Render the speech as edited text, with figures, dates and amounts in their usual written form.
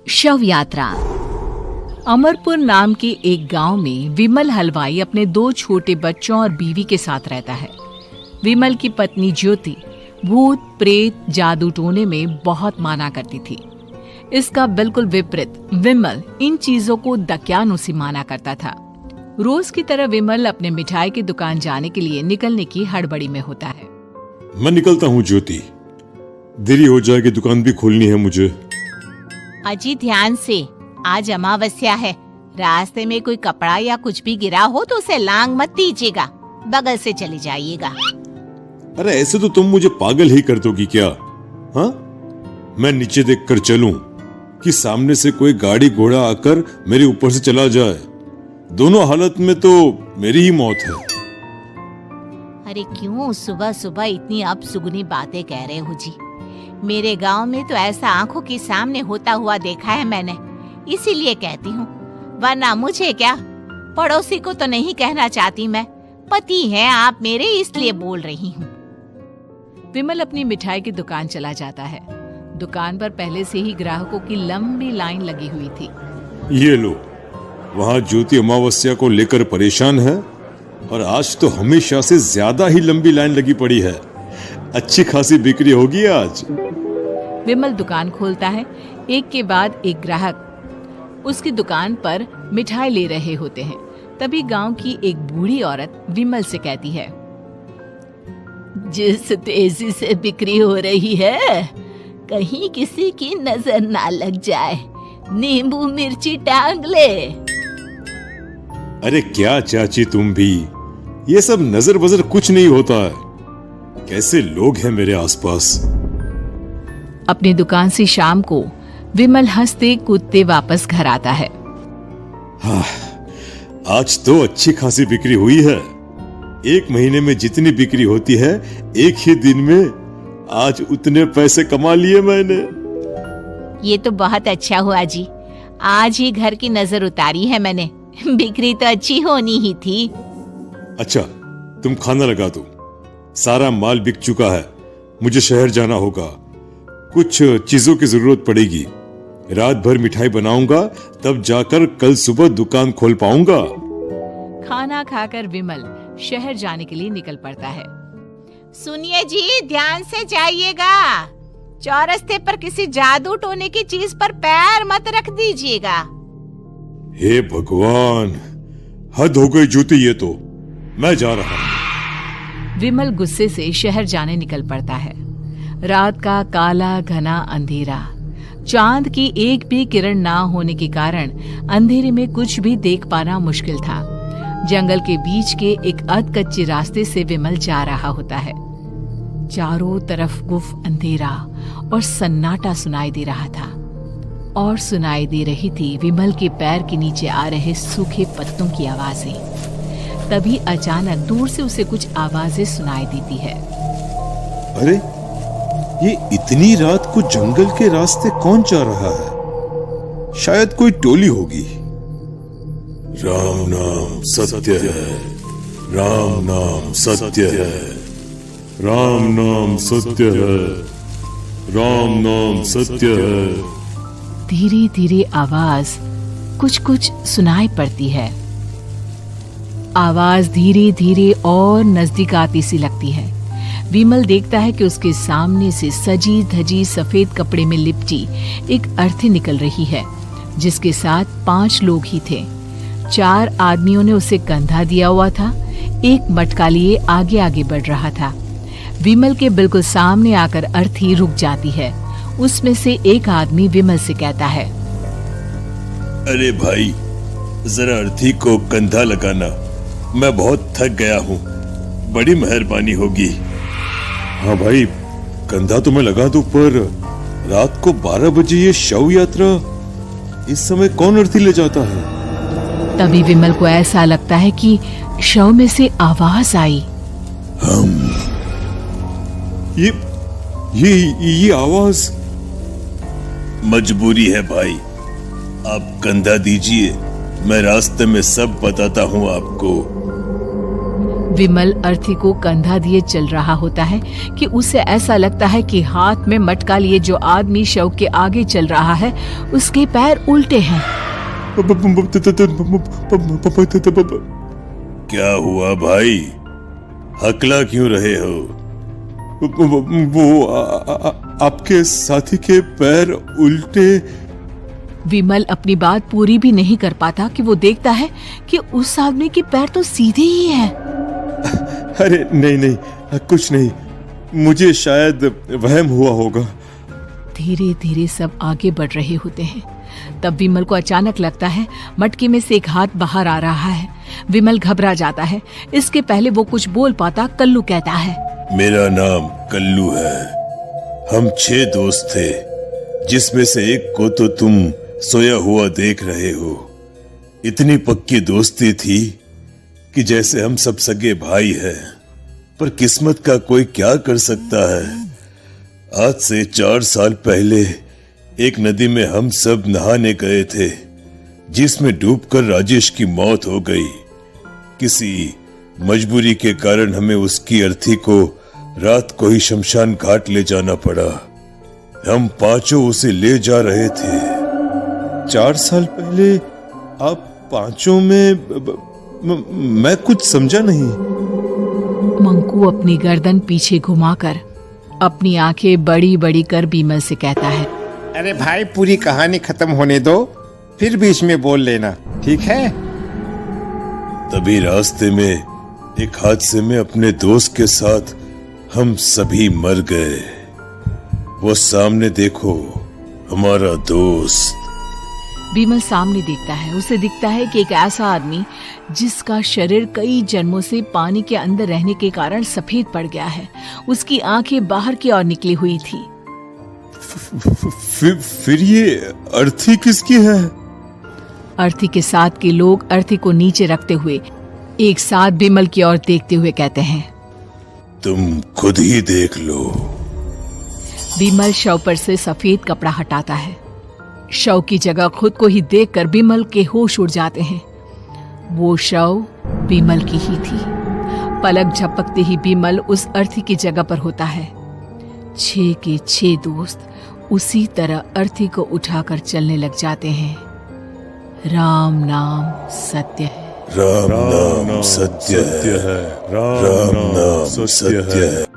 शव यात्रा। अमरपुर नाम के एक गांव में विमल हलवाई अपने 2 छोटे बच्चों और बीवी के साथ रहता है। विमल की पत्नी ज्योति भूत प्रेत जादू टोने में बहुत माना करती थी। इसका बिल्कुल विपरीत विमल इन चीजों को दक्यानुसी माना करता था। रोज की तरह विमल अपने मिठाई की दुकान जाने के लिए निकलने की हड़बड़ी में होता है। मैं निकलता हूँ ज्योति, देरी हो जाएगी, दुकान भी खोलनी है मुझे। अजी ध्यान से, आज अमावस्या है। रास्ते में कोई कपड़ा या कुछ भी गिरा हो तो उसे लांग मत दीजिएगा, बगल से चले जाइएगा। अरे ऐसे तो तुम मुझे पागल ही कर दोगी क्या? हाँ, मैं नीचे देखकर चलूं कि सामने से कोई गाड़ी घोड़ा आकर मेरे ऊपर से चला जाए? दोनों हालत में तो मेरी ही मौत है। अरे क्यों सुबह सुबह इतनी अपसुगनी बातें कह रहे हो जी? मेरे गांव में तो ऐसा आंखों के सामने होता हुआ देखा है मैंने, इसीलिए कहती हूँ। वरना मुझे क्या, पड़ोसी को तो नहीं कहना चाहती मैं, पति हैं आप मेरे, इसलिए बोल रही हूँ। विमल अपनी मिठाई की दुकान चला जाता है। दुकान पर पहले से ही ग्राहकों की लंबी लाइन लगी हुई थी। ये लो, वहाँ ज्योति अमावस्या को लेकर परेशान है और आज तो हमेशा से ज्यादा ही लंबी लाइन लगी पड़ी है। अच्छी खासी बिक्री होगी आज। विमल दुकान खोलता है। एक के बाद एक ग्राहक उसकी दुकान पर मिठाई ले रहे होते हैं। तभी गांव की एक बूढ़ी औरत विमल से कहती है, जिस तेजी से बिक्री हो रही है, कहीं किसी की नजर ना लग जाए, नींबू मिर्ची टांग ले। अरे क्या चाची तुम भी, ये सब नजर बजर कुछ नहीं होता है। कैसे लोग हैं मेरे आसपास। अपनी दुकान से शाम को विमल हंसते कूदते वापस घर आता है। हाँ, आज तो अच्छी खासी बिक्री हुई है। एक महीने में जितनी बिक्री होती है, एक ही दिन में आज उतने पैसे कमा लिए मैंने। ये तो बहुत अच्छा हुआ जी, आज ही घर की नजर उतारी है मैंने। बिक्री तो अच्छी होनी ही थी। अच्छा, तुम खाना लगा दो, सारा माल बिक चुका है। मुझे शहर जाना होगा, कुछ चीजों की जरूरत पड़ेगी। रात भर मिठाई बनाऊंगा, तब जाकर कल सुबह दुकान खोल पाऊंगा। खाना खाकर विमल शहर जाने के लिए निकल पड़ता है। सुनिए जी, ध्यान से जाइएगा। चौरस्ते पर किसी जादू टोने की चीज पर पैर मत रख दीजिएगा। हे भगवान, हद हो गई ज्योति, ये तो मैं जा रहा हूं। विमल गुस्से से शहर जाने निकल पड़ता है। रात का काला घना अंधेरा, चांद की एक भी किरण ना होने के कारण अंधेरे में कुछ भी देख पाना मुश्किल था। जंगल के बीच के एक अधकच्चे रास्ते से विमल जा रहा होता है। चारों तरफ गुफ अंधेरा और सन्नाटा सुनाई दे रहा था, और सुनाई दे रही थी विमल के पैर के नीचे आ रहे सूखे पत्तों की आवाजें। तभी अचानक दूर से उसे कुछ आवाजें सुनाई देती है। अरे, ये इतनी रात को जंगल के रास्ते कौन जा रहा है? शायद कोई टोली होगी। राम नाम सत्य है, राम नाम सत्य है, राम नाम सत्य है, राम नाम सत्य है। धीरे धीरे आवाज कुछ कुछ सुनाई पड़ती है। आवाज धीरे धीरे और नजदीक आती सी लगती है। विमल देखता है कि उसके सामने से सजी धजी सफेद कपड़े में लिपटी एक अर्थी निकल रही है, जिसके साथ 5 लोग ही थे। 4 आदमियों ने उसे कंधा दिया हुआ था। एक मटका लिए आगे आगे बढ़ रहा था। विमल के बिल्कुल सामने आकर अर्थी रुक जाती है। उसमें से एक आदमी विमल से कहता है, अरे भाई, जरा अर्थी को कंधा लगाना, मैं बहुत थक गया हूँ, बड़ी मेहरबानी होगी। हाँ भाई, कंधा तो मैं लगा दूं, पर रात को 12 बजे ये शव यात्रा, इस समय कौन अर्थी ले जाता है? तभी विमल को ऐसा लगता है कि शव में से आवाज आई, ये आवाज। मजबूरी है भाई, आप कंधा दीजिए, मैं रास्ते में सब बताता हूँ आपको। विमल अर्थी को कंधा दिए चल रहा होता है कि उसे ऐसा लगता है कि हाथ में मटका लिए जो आदमी शव के आगे चल रहा है उसके पैर उल्टे हैं। क्या हुआ भाई, हकला क्यों रहे हो? वो आपके साथी के पैर उल्टे। विमल अपनी बात पूरी भी नहीं कर पाता कि वो देखता है कि उस आदमी के पैर तो सीधे ही हैं। अरे नहीं, कुछ नहीं, मुझे शायद वहम हुआ होगा। धीरे धीरे सब आगे बढ़ रहे होते हैं। तब विमल को अचानक लगता है मटके में से एक हाथ बाहर आ रहा है। विमल घबरा जाता है। इसके पहले वो कुछ बोल पाता, कल्लू कहता है, मेरा नाम कल्लू है। हम 6 दोस्त थे, जिसमें से एक को तो तुम सोया हुआ देख रहे हो। इतनी पक्की दोस्ती थी कि जैसे हम सब सगे भाई हैं। पर किस्मत का कोई क्या कर सकता है। आज से 4 साल पहले एक नदी में हम सब नहाने गए थे, जिसमें डूबकर राजेश की मौत हो गई। किसी मजबूरी के कारण हमें उसकी अर्थी को रात को ही शमशान घाट ले जाना पड़ा। हम 5 उसे ले जा रहे थे। 4 साल पहले आप 5 में मैं कुछ समझा नहीं। मंकू अपनी गर्दन पीछे घुमाकर अपनी आंखें बड़ी बड़ी कर विमल से कहता है, अरे भाई, पूरी कहानी खत्म होने दो, फिर बीच में बोल लेना, ठीक है? तभी रास्ते में एक हादसे में अपने दोस्त के साथ हम सभी मर गए। वो सामने देखो, हमारा दोस्त। विमल सामने देखता है। उसे दिखता है कि एक ऐसा आदमी जिसका शरीर कई जन्मों से पानी के अंदर रहने के कारण सफेद पड़ गया है। उसकी आंखें बाहर की ओर निकली हुई थी। फिर ये अर्थी किसकी है? अर्थी के साथ के लोग अर्थी को नीचे रखते हुए एक साथ विमल की ओर देखते हुए कहते हैं, तुम खुद ही देख लो। विमल शव पर से सफेद कपड़ा हटाता है। शव की जगह खुद को ही देखकर विमल के होश उड़ जाते हैं। वो शव विमल की ही थी। पलक झपकते ही विमल उस अर्थी की जगह पर होता है। 6 के 6 दोस्त उसी तरह अर्थी को उठाकर चलने लग जाते हैं। राम नाम सत्य है। राम नाम सत्य है। राम नाम सत्य है।